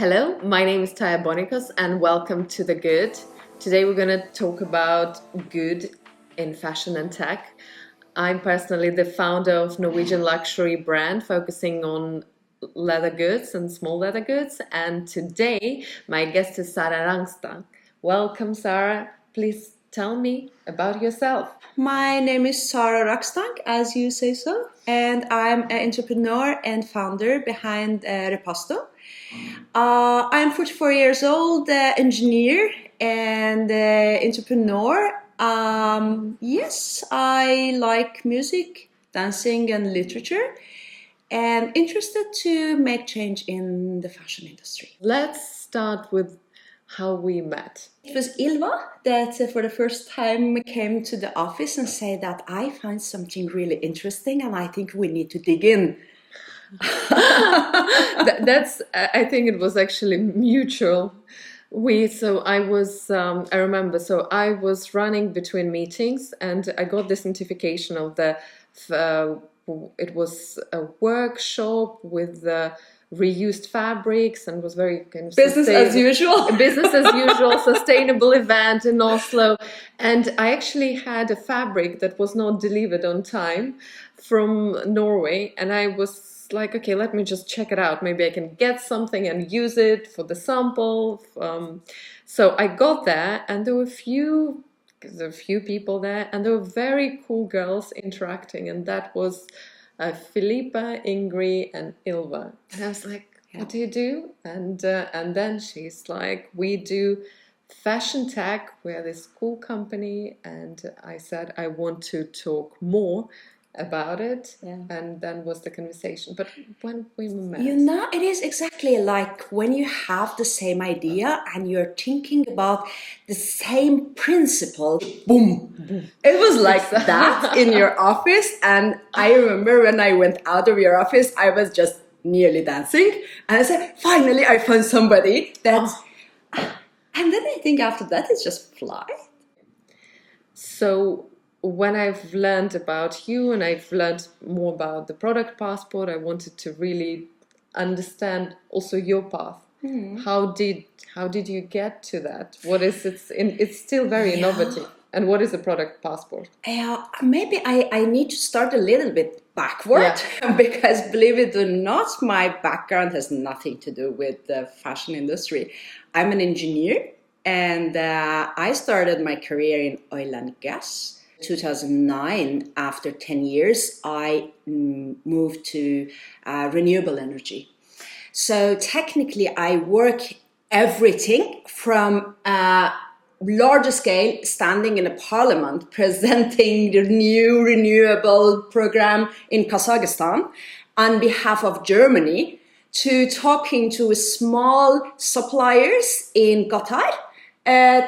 Hello, my name is Taya Bonicos and welcome to The Good. Today we're going to talk about good in fashion and tech. I'm personally the founder of Norwegian luxury brand focusing on leather goods and small leather goods. And today my guest is Sara Rakstang. Welcome, Sara. Please tell me about yourself. My name is Sara Rakstang, as you say so, and I'm an entrepreneur and founder behind Repasdo. I'm 44 years old, engineer and entrepreneur. Yes, I like music, dancing, and literature, and interested to make change in the fashion industry. Let's start with how we met. It was Ilva that for the first time came to the office and said that I find something really interesting and I think we need to dig in. I think it was actually mutual. I was running between meetings and I got this notification of it was a workshop with reused fabrics and was very kind of business as usual sustainable event in Oslo. And I actually had a fabric that was not delivered on time from Norway, and I was like, okay, let me just check it out. Maybe I can get something and use it for the sample. So I got there, and there were a few people there, and there were very cool girls interacting, and that was Philippa, Ingrid, and Ilva. And I was like, what do you do? And then she's like, we do fashion tech. We're this cool company. And I said, I want to talk more about it. Yeah. And then was the conversation. But when we met, it is exactly like when you have the same idea and you're thinking about the same principle. Boom. It was like that in your office. And I remember when I went out of your office, I was just nearly dancing. And I said, finally, I found somebody that's... And then I think after that, it's just fly. So when I've learned about you and I've learned more about the product passport, I wanted to really understand also your path. How did you get to that? What is it? It's still very innovative. And what is a product passport? Maybe I need to start a little bit backward because, believe it or not, my background has nothing to do with the fashion industry. I'm an engineer, and I started my career in oil and gas. 2009, after 10 years, I moved to renewable energy. So technically, I work everything from larger scale, standing in a parliament, presenting the new renewable program in Kazakhstan on behalf of Germany, to talking to small suppliers in Qatar,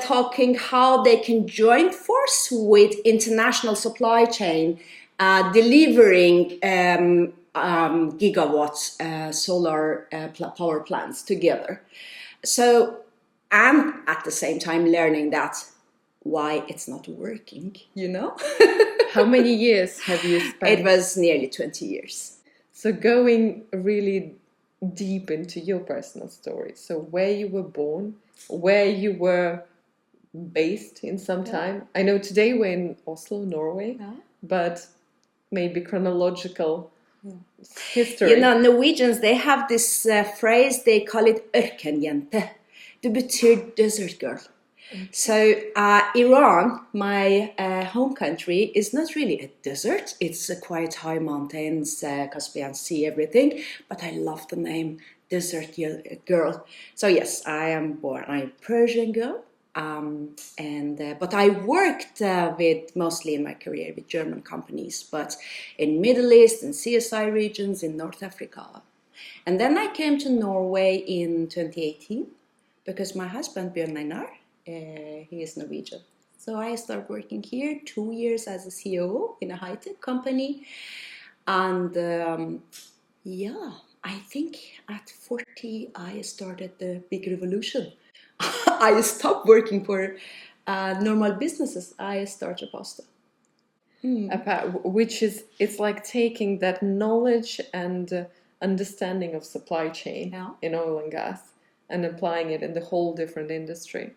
talking how they can join force with international supply chain, delivering gigawatts solar power plants together. So I'm at the same time learning that why it's not working, How many years have you spent? It was nearly 20 years. So going really deep into your personal story. So where you were born, where you were based in some time. I know today we're in Oslo, Norway, but maybe chronological history. Norwegians, they have this phrase, they call it ørkenjente. Det betyr desert girl. So Iran, my home country, is not really a desert. It's quite high mountains, Caspian Sea, everything. But I love the name desert girl. So yes, I am born. I'm a Persian girl. But I worked with mostly in my career with German companies, but in Middle East and CSI regions in North Africa. And then I came to Norway in 2018 because my husband Bjørn Einar, he is Norwegian. So I started working here 2 years as a CEO in a high-tech company. And I think at 40 I started the big revolution. I stopped working for normal businesses. I started Repasdo. Which is, it's like taking that knowledge and understanding of supply chain in oil and gas and applying it in the whole different industry.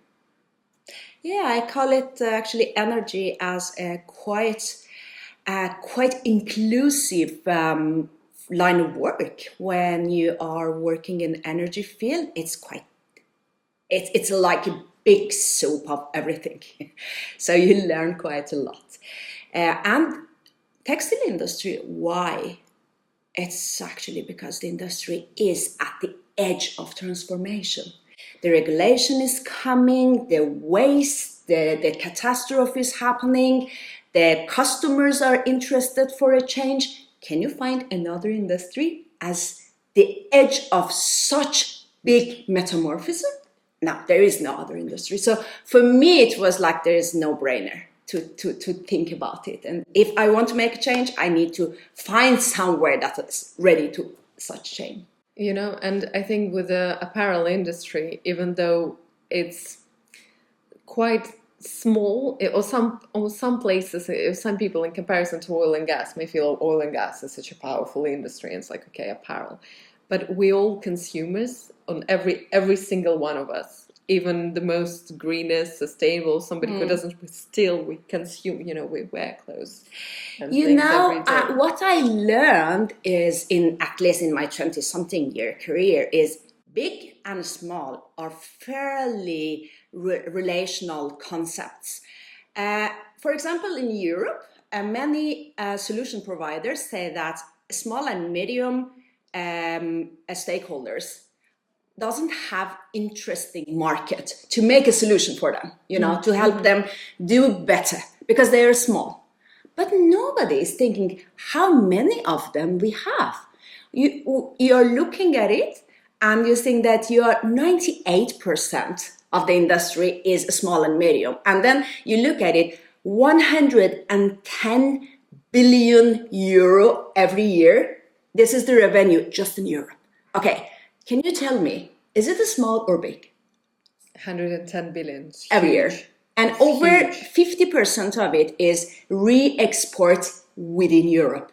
Yeah, I call it actually energy as a quite inclusive line of work. When you are working in energy field, it's like a big soup of everything. So you learn quite a lot. And textile industry, why? It's actually because the industry is at the edge of transformation. The regulation is coming, the waste, the catastrophe is happening, the customers are interested for a change. Can you find another industry as the edge of such big metamorphosis? No, there is no other industry. So for me, it was like there is no brainer to think about it. And if I want to make a change, I need to find somewhere that is ready to such change. You know, and I think with the apparel industry, even though it's quite small, or some places, some people in comparison to oil and gas may feel oil and gas is such a powerful industry, and it's like, okay, apparel. But we all consumers, on every single one of us, even the most greenest, sustainable, somebody who doesn't, still we consume, we wear clothes and things every day. What I learned is, at least in my 20-something year career, is big and small are fairly relational concepts. For example, in Europe, many solution providers say that small and medium stakeholders doesn't have interesting market to make a solution for them, to help them do better because they are small. But nobody is thinking how many of them we have. You're looking at it and you think that you are 98% of the industry is small and medium. And then you look at it, 110 billion euro every year. This is the revenue just in Europe. Okay, can you tell me, is it a small or big? 110 billion. Every year. And It's over huge. 50% of it is re-export within Europe.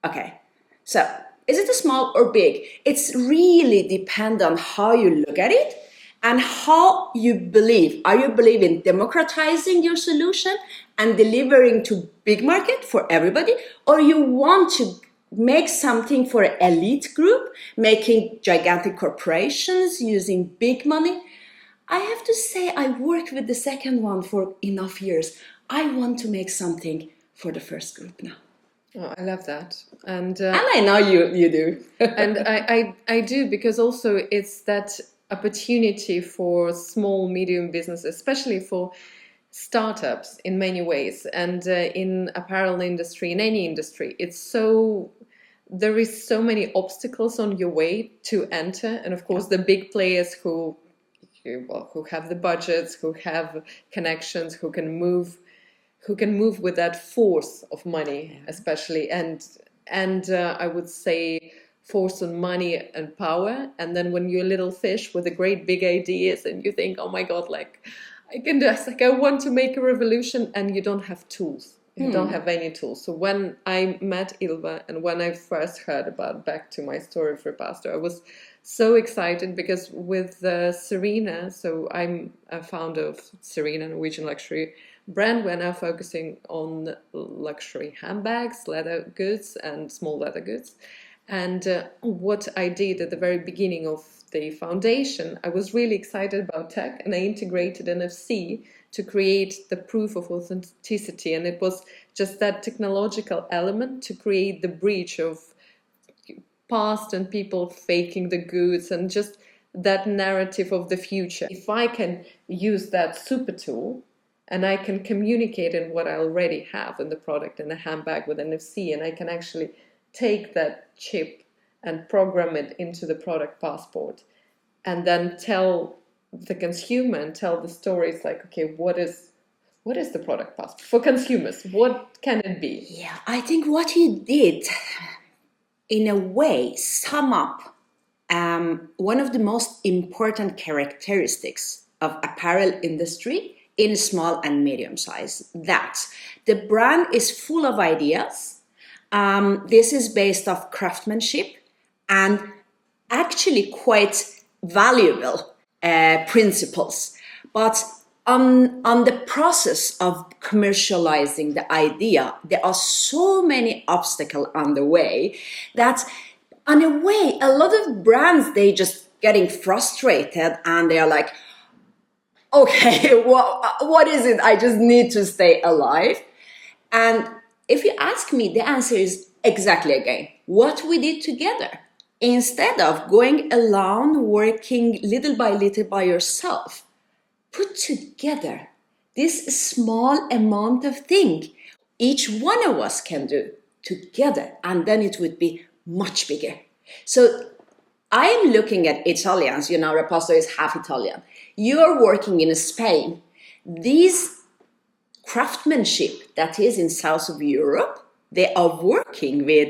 Okay, so is it a small or big? It's really depend on how you look at it and how you believe. Are you believing democratizing your solution and delivering to big market for everybody? Or you want to make something for an elite group, making gigantic corporations using big money? I have to say I worked with the second one for enough years. I want to make something for the first group now. Oh, I love that. And I know you do. and I do, because also it's that opportunity for small, medium business, especially for startups in many ways. And in apparel industry, in any industry, there is so many obstacles on your way to enter. And of course, the big players who have the budgets, who have connections, who can move with that force of money, especially, and I would say force on money and power. And then when you're a little fish with a great big ideas and you think, oh my God, like I can do this, like I want to make a revolution, and you don't have tools. You don't have any tools. So when I met Ilva and when I first heard about, back to my story of Repasdo, I was so excited because with Serena, so I'm a founder of Serena, Norwegian luxury brand. We're now focusing on luxury handbags, leather goods, and small leather goods. And what I did at the very beginning of the foundation, I was really excited about tech, and I integrated NFC to create the proof of authenticity. And it was just that technological element to create the breach of past and people faking the goods, and just that narrative of the future. If I can use that super tool and I can communicate in what I already have in the product, in a handbag with NFC, and I can actually take that chip and program it into the product passport, and then tell the consumer and tell the stories like, okay, what is the product passport for consumers? What can it be? Yeah, I think what you did, in a way, sum up one of the most important characteristics of apparel industry in small and medium size. That the brand is full of ideas. This is based off craftsmanship and actually quite valuable principles. But on the process of commercializing the idea, there are so many obstacles on the way that, in a way, a lot of brands, they just getting frustrated and they are like, okay, what is it? I just need to stay alive. And if you ask me, the answer is exactly again what we did together. Instead of going alone, working little by little by yourself, put together this small amount of thing each one of us can do together, and then it would be much bigger. So I'm looking at Italians, Repasdo is half Italian. You are working in Spain. These craftsmanship that is in south of Europe, they are working with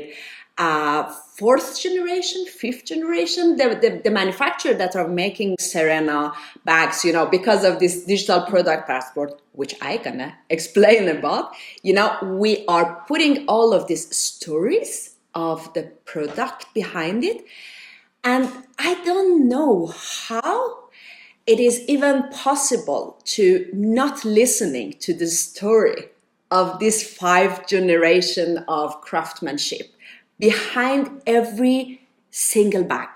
fourth generation, fifth generation, the manufacturer that are making Serena bags, because of this digital product passport, which I gonna explain about, we are putting all of these stories of the product behind it. And I don't know how it is even possible to not listening to the story of this 5 generation of craftsmanship behind every single bag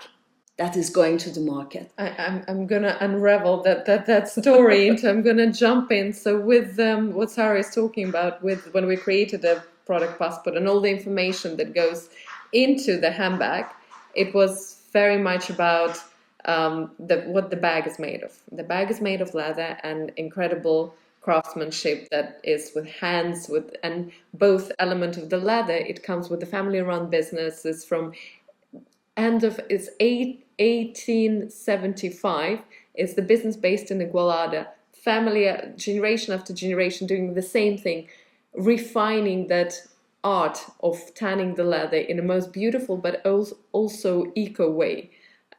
that is going to the market. I'm gonna unravel that story into. I'm gonna jump in. So with what Sara is talking about, with when we created a product passport and all the information that goes into the handbag, it was very much about what the bag is made of. The bag is made of leather and incredible craftsmanship that is with hands, and both element of the leather. It comes with the family-run businesses from end of 1875. It's the business based in Igualada. Family, generation after generation, doing the same thing, refining that art of tanning the leather in a most beautiful but also eco way.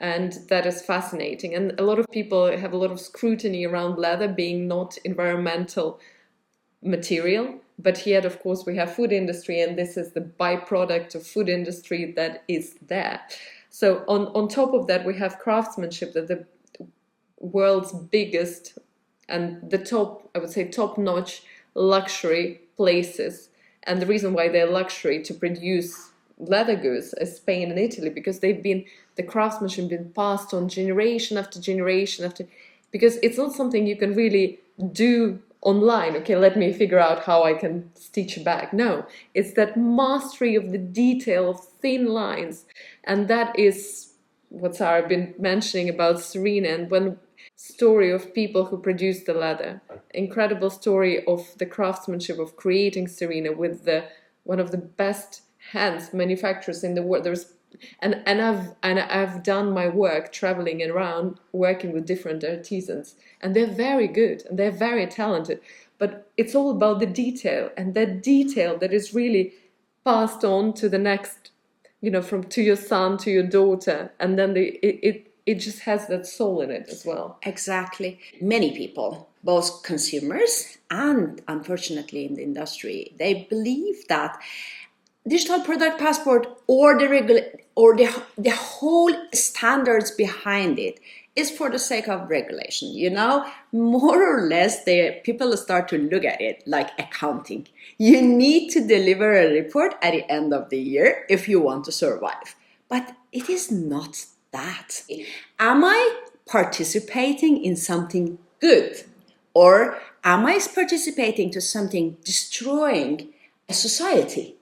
And that is fascinating. And a lot of people have a lot of scrutiny around leather being not environmental material. But yet, of course, we have food industry, and this is the byproduct of food industry that is there. So on top of that, we have craftsmanship, that the world's biggest and the top, I would say, top-notch luxury places. And the reason why they're luxury to produce leather goods is Spain and Italy, because the craftsmanship been passed on generation after generation because it's not something you can really do online. Okay, let me figure out how I can stitch a bag. No, it's that mastery of the detail of thin lines. And that is what Sara been mentioning about Serena, and one story of people who produce the leather. Incredible story of the craftsmanship of creating Serena with one of the best hands manufacturers in the world. I've done my work traveling around working with different artisans, and they're very good and they're very talented, but it's all about the detail, and that detail that is really passed on to the next, to your son, to your daughter, and then it just has that soul in it as well. Exactly. Many people, both consumers and unfortunately in the industry, they believe that digital product passport or the whole standards behind it is for the sake of regulation. More or less, people start to look at it like accounting. You need to deliver a report at the end of the year if you want to survive. But it is not that. Am I participating in something good, or am I participating to something destroying a society?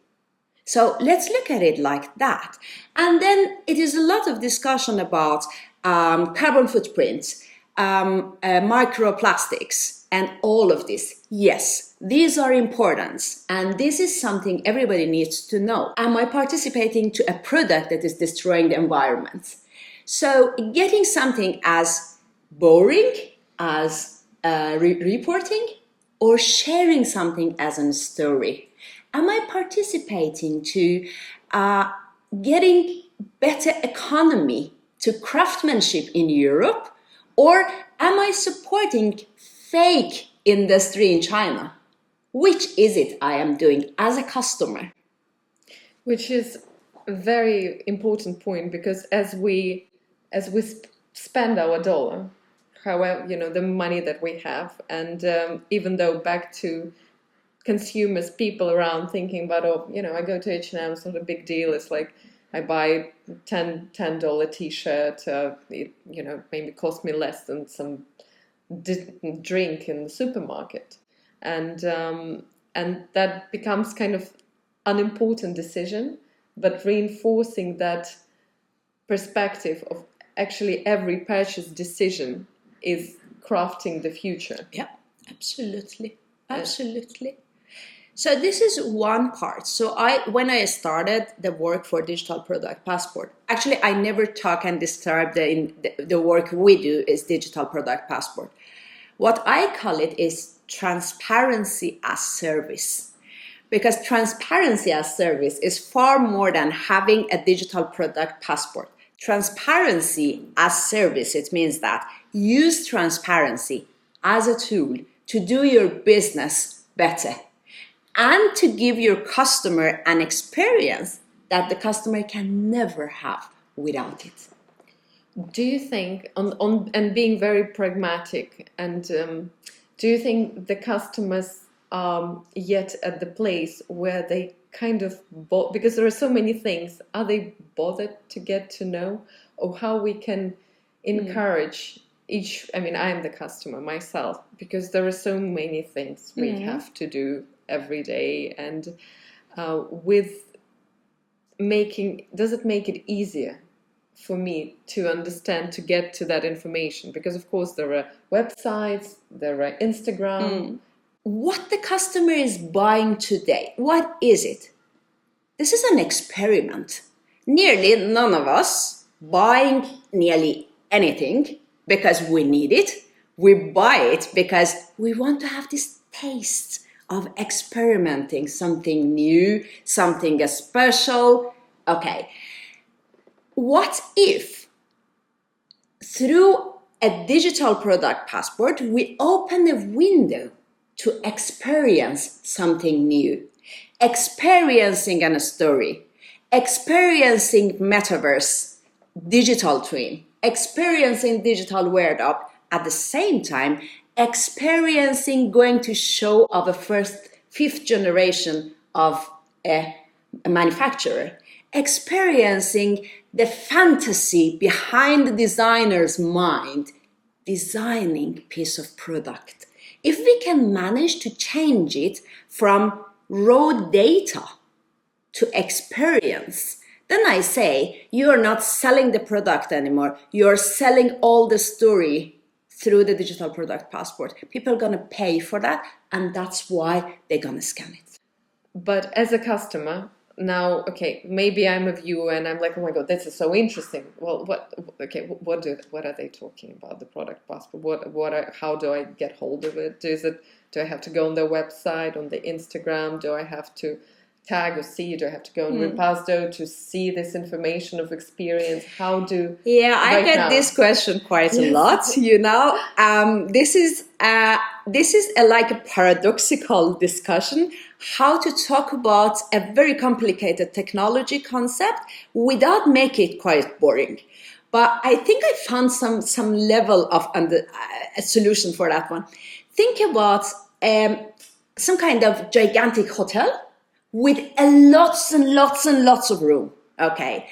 So let's look at it like that. And then it is a lot of discussion about carbon footprints, microplastics, and all of this. Yes, these are important. And this is something everybody needs to know. Am I participating to a product that is destroying the environment? So getting something as boring as reporting, or sharing something as a story. Am I participating to getting better economy to craftsmanship in Europe, or am I supporting fake industry in China? Which is it I am doing as a customer? Which is a very important point, because as we spend our dollar, however, the money that we have. And even though back to consumers, people around thinking about, I go to H&M, it's not a big deal. It's like I buy $10 t-shirt, it, maybe cost me less than some drink in the supermarket. And that becomes kind of unimportant decision, but reinforcing that perspective of actually every purchase decision is crafting the future. Yeah, absolutely. So this is one part. So when I started the work for Digital Product Passport, actually I never talk and describe the work we do is Digital Product Passport. What I call it is transparency as service. Because transparency as service is far more than having a digital product passport. Transparency as service, it means that use transparency as a tool to do your business better and to give your customer an experience that the customer can never have without it. Do you think, and being very pragmatic, and do you think the customers are yet at the place where they kind of, because there are so many things, are they bothered to get to know, or how we can encourage I'm the customer myself, because there are so many things we have to do every day, and does it make it easier for me to understand, to get to that information? Because of course there are websites, there are Instagram. What the customer is buying today, what is it? This is an experiment. Nearly none of us buying nearly anything because we need it. We buy it because we want to have this taste of experimenting something new, something special. Okay. What if through a digital product passport, we open a window to experience something new, experiencing a story, experiencing metaverse, digital twin, experiencing digital wearable, at the same time, experiencing going to show of a fifth generation of a manufacturer, experiencing the fantasy behind the designer's mind, designing piece of product. If we can manage to change it from raw data to experience, then I say you are not selling the product anymore. You are selling all the story through the digital product passport. People are going to pay for that, and that's why they're going to scan it. But as a customer, now, okay, maybe I'm a viewer and I'm like, oh my God, this is so interesting. Well, what are they talking about, the product passport? How do I get hold of it? Do I have to go on their website, on the Instagram? Do I have to tag or see? Do I have to go on Repasdo to see this information of experience? I get this question quite a lot. This is like a paradoxical discussion, how to talk about a very complicated technology concept without making it quite boring. But I think I found some level of a solution for that one. Think about some kind of gigantic hotel with lots and lots of room, okay?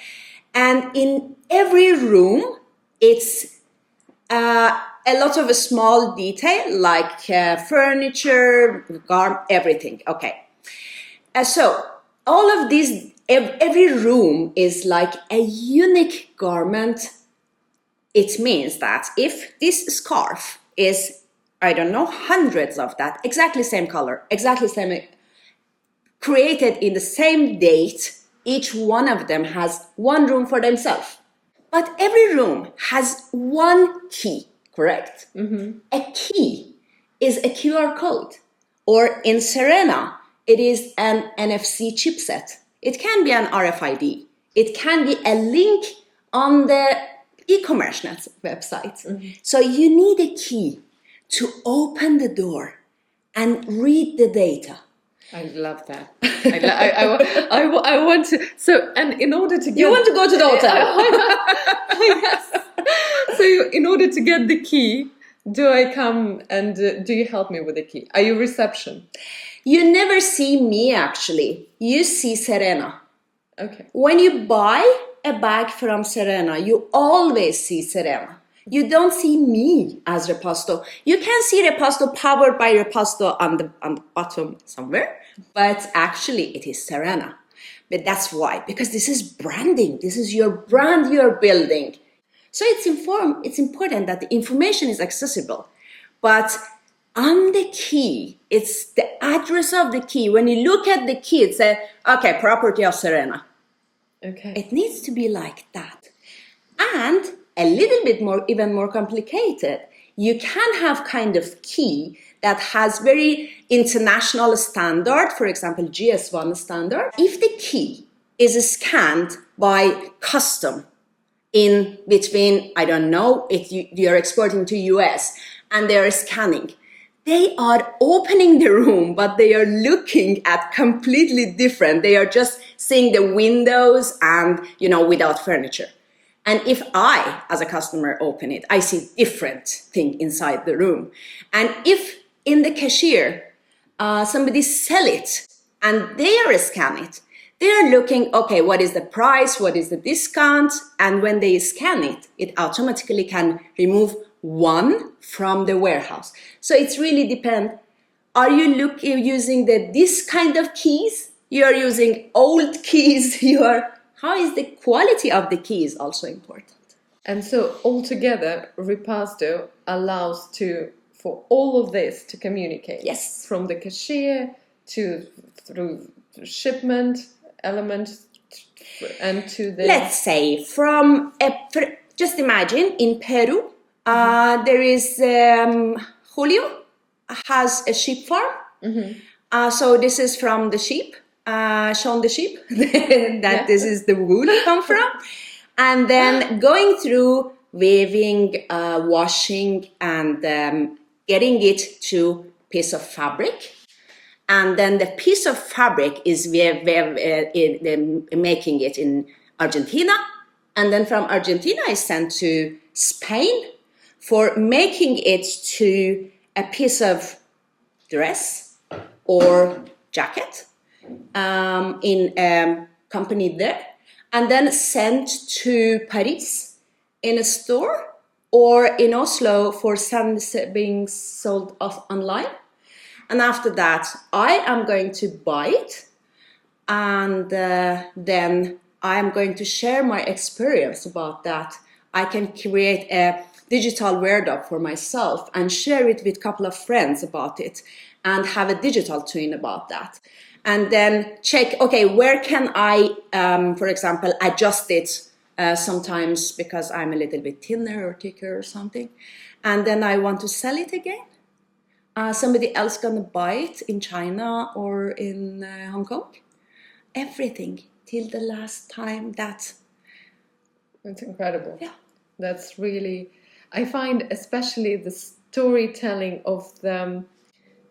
And in every room, it's a lot of a small detail, like furniture, everything, okay? So all of these, every room is like a unique garment. It means that if this scarf is, I don't know, hundreds of that, exactly same color, exactly same, created in the same date, each one of them has one room for themselves. But every room has one key, correct? A key is a QR code. Or in Serena, it is an NFC chipset. It can be an RFID. It can be a link on the e-commerce website. So you need a key to open the door and read the data. I love that. I want to. So, and in order to get, you want to go to the hotel. Yes. So in order to get the key, do I come and do you help me with the key? Are you reception? You never see me, actually. You see Serena. Okay. When you buy a bag from Serena, you always see Serena. You don't see me as Repasdo. You can see Repasdo powered by Repasdo on the bottom somewhere, but actually it is Serena. But that's why, because this is branding. This is your brand you're building. So it's important that the information is accessible, but on the key, it's the address of the key. When you look at the key, it says, okay, property of Serena. Okay. It needs to be like that. And a little bit more, even more complicated, you can have kind of key that has very international standard, for example, GS1 standard. If the key is scanned by custom in between, I don't know, if you're exporting to US and they're scanning, they are opening the room, but they are looking at completely different. They are just seeing the windows and, without furniture. And if I, as a customer, open it, I see different thing inside the room. And if in the cashier, somebody sell it and they are scan it, they are looking, okay, what is the price? What is the discount? And when they scan it, it automatically can remove one from the warehouse. So it's really depend. Are you using this kind of keys? You are using old keys. How is the quality of the key is also important. And so altogether, Repasdo allows for all of this to communicate. Yes. From the cashier through shipment element and to the... Let's say just imagine in Peru, there is Julio has a sheep farm. Mm-hmm. So this is from the sheep, shown the sheep that this is the wool come from. And then going through weaving, washing, and getting it to piece of fabric. And then the piece of fabric is making it in Argentina. And then from Argentina is sent to Spain for making it to a piece of dress or jacket in a company there. And then sent to Paris in a store or in Oslo for being sold online. And after that, I am going to buy it, and then I am going to share my experience about that. I can create a digital wearable for myself and share it with a couple of friends about it and have a digital twin about that. And then check, okay, where can I, for example, adjust it sometimes because I'm a little bit thinner or thicker or something. And then I want to sell it again. Somebody else gonna buy it in China or in Hong Kong. Everything till the last time that's incredible. Yeah. That's really, I find especially the storytelling of the,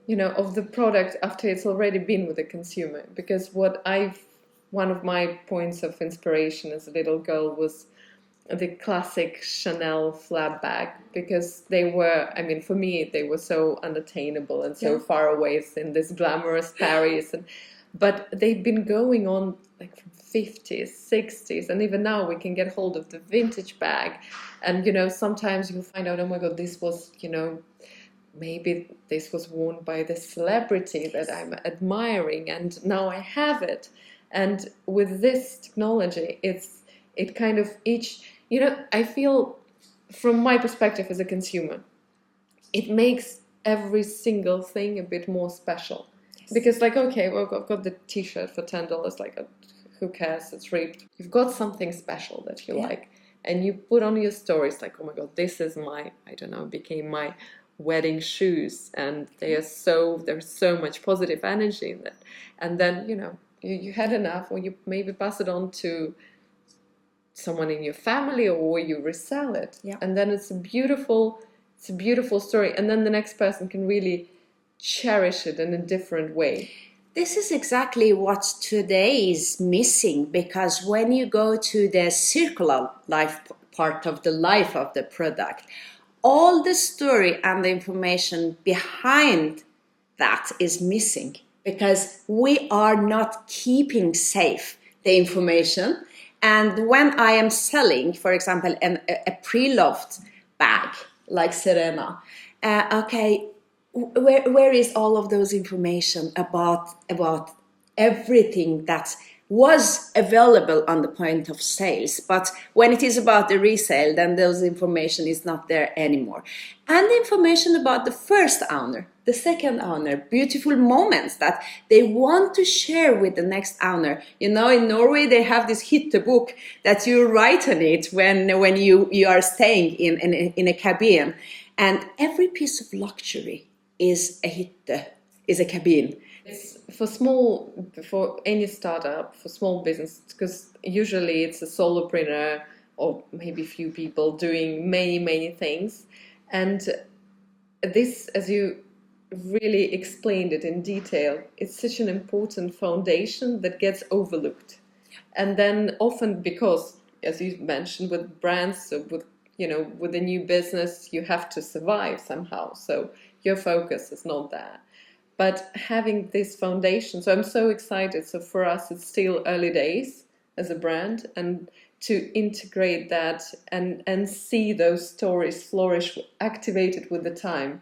of the product after it's already been with the consumer. Because one of my points of inspiration as a little girl was the classic Chanel flap bag, because they were, for me, they were so unattainable and so far away in this glamorous Paris. But they've been going on like from 50s, 60s, and even now we can get hold of the vintage bag. And, sometimes you'll find out, oh my God, this was, maybe this was worn by the celebrity that I'm admiring, and now I have it. And with this technology, it kind of I feel from my perspective as a consumer, it makes every single thing a bit more special. Yes. Because okay, well, I've got the t-shirt for $10, who cares, it's ripped. You've got something special that you like, and you put on your stories oh my God, this is became my wedding shoes, and there's so much positive energy in that. And then, you had enough, or you maybe pass it on to someone in your family, or you resell it. Yeah. And then it's a beautiful story. And then the next person can really cherish it in a different way. This is exactly what today is missing, because when you go to the circular life part of the life of the product. All the story and the information behind that is missing because we are not keeping safe the information. And when I am selling, for example, a pre-loved bag like Serena, where is all of those information about everything that was available on the point of sales? But when it is about the resale, then those information is not there anymore. And the information about the first owner, the second owner, beautiful moments that they want to share with the next owner. In Norway, they have this hitte book that you write on it when you are staying in a cabin. And every piece of luxury is a hitte, is a cabin. It's for any startup, for small business, because usually it's a solopreneur or maybe a few people doing many, many things. And this, as you really explained it in detail, it's such an important foundation that gets overlooked. And then often because, as you mentioned, with brands, so with a new business, you have to survive somehow. So your focus is not there. But having this foundation, so I'm so excited. So for us, it's still early days as a brand, and to integrate that and see those stories flourish, activated with the time.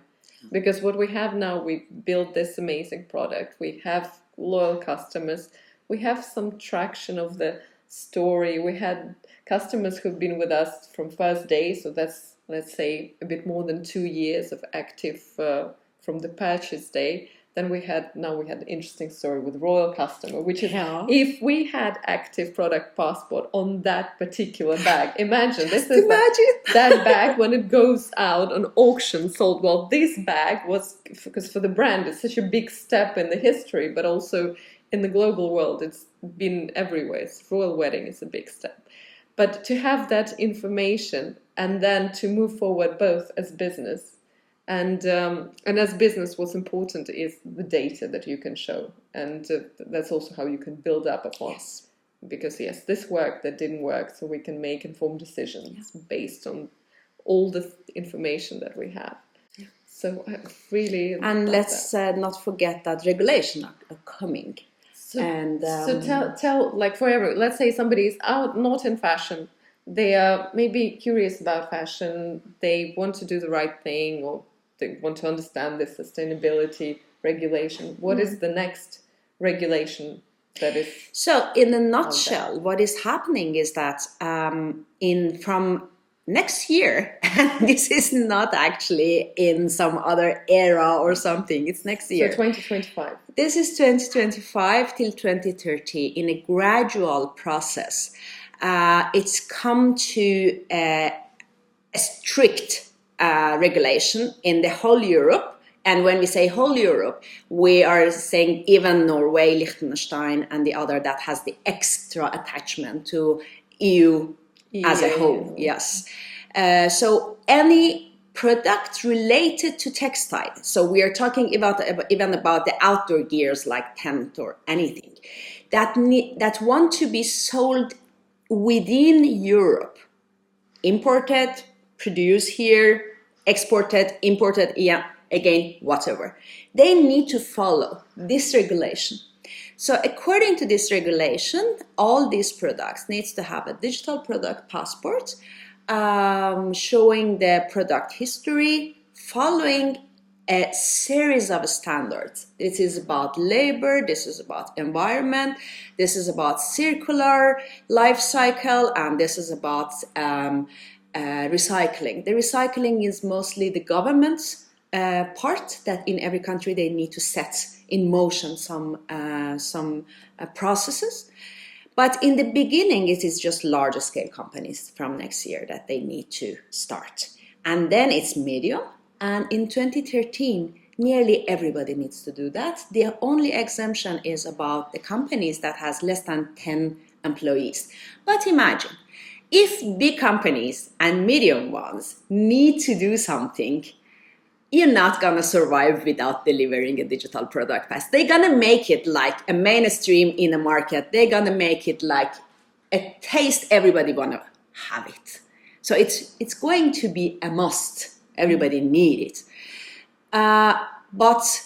Because what we have now, we built this amazing product. We have loyal customers. We have some traction of the story. We had customers who've been with us from first day. So that's, let's say, a bit more than 2 years of active from the purchase day. Then we had an interesting story with Royal Customer, which is if we had active product passport on that particular bag, imagine that bag when it goes out on auction sold. Well, this bag was, because for the brand, it's such a big step in the history, but also in the global world, it's been everywhere. It's royal wedding is a big step. But to have that information and then to move forward both as business and as business, what's important is the data that you can show, and that's also how you can build up upon. Yes. Because this worked, that didn't work, so we can make informed decisions based on all the information that we have. Yeah. So I really let's not forget that regulation are coming. So tell like for let's say somebody is out not in fashion, they are maybe curious about fashion, they want to do the right thing, or they want to understand the sustainability regulation. What is the next regulation that is? So in a nutshell, what is happening is that from next year, and this is not actually in some other era or something, it's next year. So 2025. This is 2025 till 2030 in a gradual process. It's come to a strict regulation in the whole Europe. And when we say whole Europe, we are saying even Norway, Liechtenstein, and the other that has the extra attachment to EU as a whole. Yes. So any product related to textile, so we are talking about even about the outdoor gears like tent or anything, that want to be sold within Europe, imported, produced here, exported, imported, again, whatever. They need to follow this regulation. So according to this regulation, all these products needs to have a digital product passport showing the product history, following a series of standards. This is about labor, this is about environment, this is about circular life cycle, and this is about recycling. The recycling is mostly the government's part that in every country they need to set in motion some processes. But in the beginning, it is just larger scale companies from next year that they need to start. And then it's medium. And in 2013, nearly everybody needs to do that. The only exemption is about the companies that has less than 10 employees. But imagine, if big companies and medium ones need to do something, you're not going to survive without delivering a digital product pass. They're going to make it like a mainstream in the market. They're going to make it like a taste everybody want to have it. So it's going to be a must. Everybody need it. But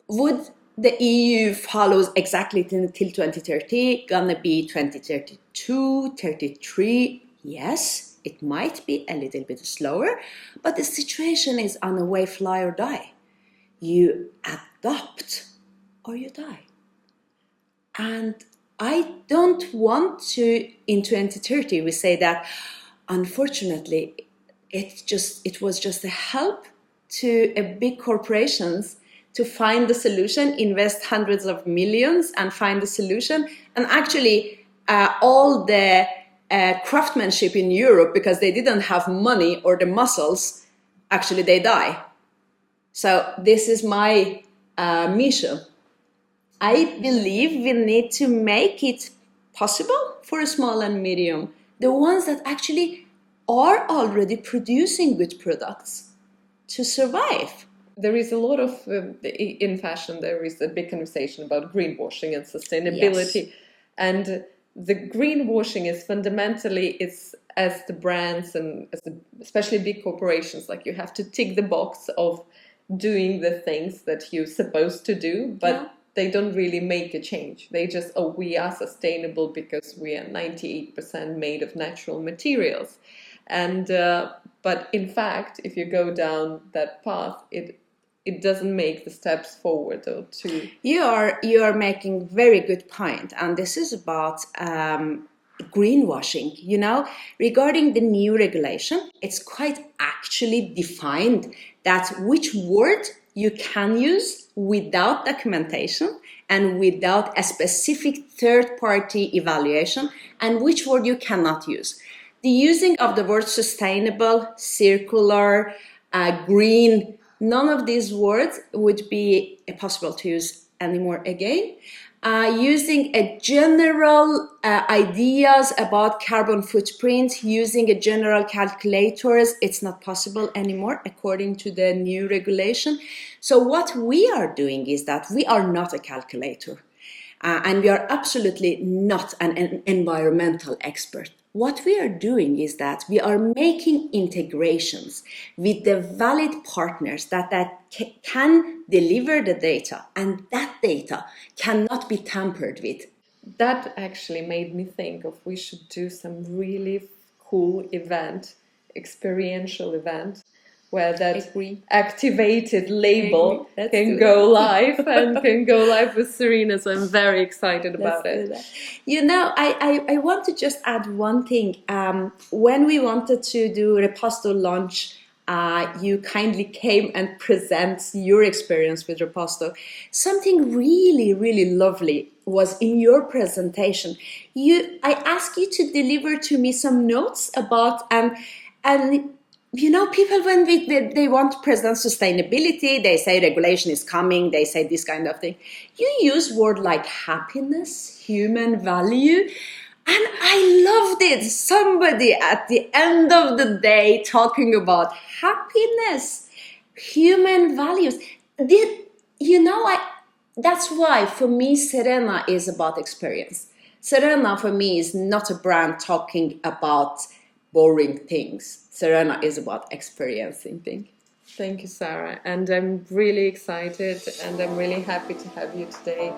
would the EU follows exactly till 2030, gonna be 2032, 33? Yes, it might be a little bit slower, but the situation is on a way, fly or die. You adopt or you die. And I don't want to, in 2030, we say that, unfortunately, it was just a help to a big corporations to find the solution, invest hundreds of millions and find the solution. And actually, all the craftsmanship in Europe, because they didn't have money or the muscles, actually they die. So this is my mission. I believe we need to make it possible for a small and medium, the ones that actually are already producing good products, to survive. There is a lot of, in fashion, there is a big conversation about greenwashing and sustainability. Yes. And the greenwashing is fundamentally, it's as the brands and especially big corporations, like you have to tick the box of doing the things that you're supposed to do, but they don't really make a change. They just, we are sustainable because we are 98% made of natural materials. And but in fact, if you go down that path, it doesn't make the steps forward or to. You are making very good point, and this is about greenwashing. Regarding the new regulation, it's quite actually defined that which word you can use without documentation and without a specific third-party evaluation, and which word you cannot use. The using of the word sustainable, circular, green, none of these words would be possible to use anymore again. Using a general ideas about carbon footprint, using a general calculators, it's not possible anymore according to the new regulation. So what we are doing is that we are not a calculator, and we are absolutely not an environmental expert. What we are doing is that we are making integrations with the valid partners that can deliver the data, and that data cannot be tampered with. That actually made me think of we should do some really cool event, experiential event, where that activated label can go live and can go live with Serena. So I'm very excited about it. I want to just add one thing. When we wanted to do Repasdo launch, you kindly came and present your experience with Repasdo. Something really, really lovely was in your presentation. I asked you to deliver to me some notes about people, when they want to present sustainability, they say regulation is coming, they say this kind of thing. You use words like happiness, human value, and I loved it. Somebody at the end of the day talking about happiness, human values. That's why for me, Serena is about experience. Serena for me is not a brand talking about boring things. Serena is about experiencing things. Thank you, Sara. And I'm really excited and I'm really happy to have you today.